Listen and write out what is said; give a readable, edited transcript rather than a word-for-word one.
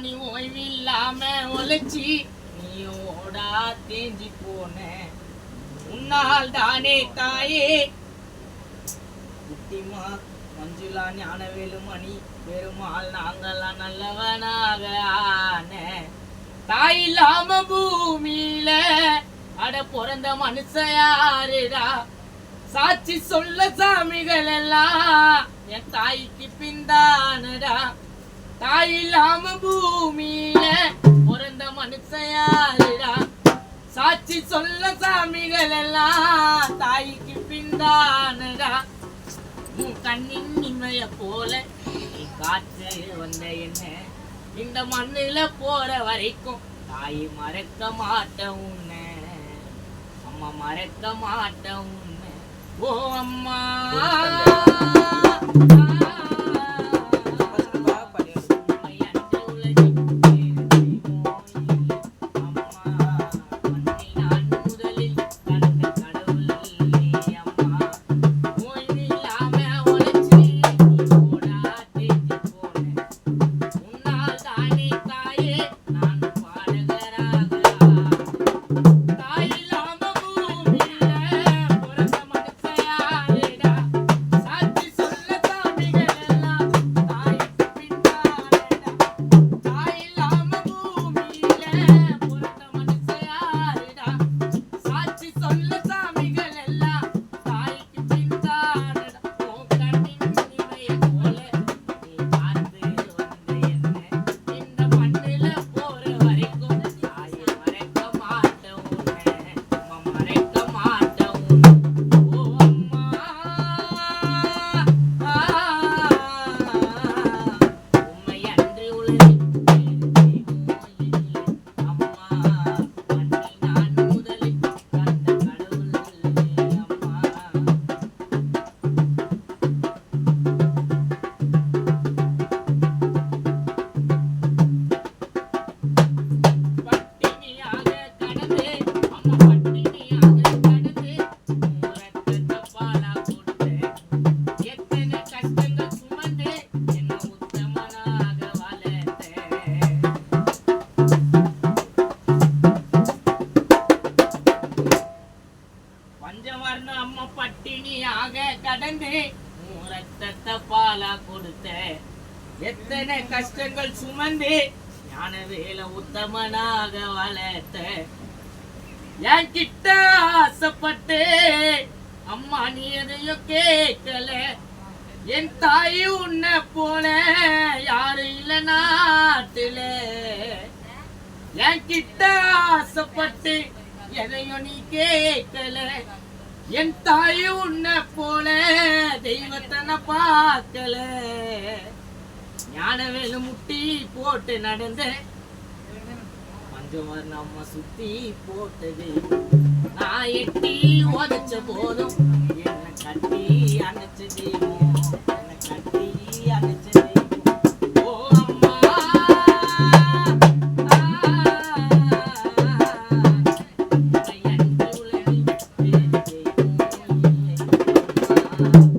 நீ ஓய்வில்லாம ஒலைச்சி நீயோடா தேஞ்சி போன உன்னால் தானே தாயே குட்டிமா மஞ்சுளா ஞானவேலு மணி பெருமாள் நாங்கெல்லாம் நல்லவனாக ஆன தாய் இல்லாம பூமியில அட பிறந்த மனுஷ யாருடா சாட்சி சொல்ல சாமிகள் எல்லாம் என் தாய்க்கு பின்தானடா தாய் இல்லாம பூமியில பிறந்த மனுஷ யாருடா சாட்சி சொல்ல சாமிகள் எல்லாம் தாய்க்கு பின்தானடா கண்ணின் இமைய போல காற்று வந்த என்ன இந்த மண்ணுல போற வரைக்கும் தாய் மறக்க மாட்டேன் உன்னை அம்மா மறக்க மாட்டேன் உன்னை ஓ அம்மா அம்மா பட்டினியாக கடந்து ரத்தத்தை பாலா கொடுத்த எத்தனை கஷ்டங்கள் சுமந்து ஞான வேலை உத்தமனாக வளர்த்த என் கிட்ட ஆசைப்பட்டு அம்மா நீ எதையும் கேட்கல என் தாய் உன்னை போல யாரு இல்ல நாட்டுல என் கிட்ட ஆசைப்பட்டு எதையும் நீ கேட்கல என் தாய் உன்னை போல தெய்வத்தை நான் பார்க்கல ஞானவேலு முட்டி போட்டு நடந்த மஞ்சள் நம்ம சுத்தி போட்டது நான் எட்டி உதச்ச போதும் என்ன கட்டி அணைச்சது என்ன கட்டி அணைச்சது Thank you.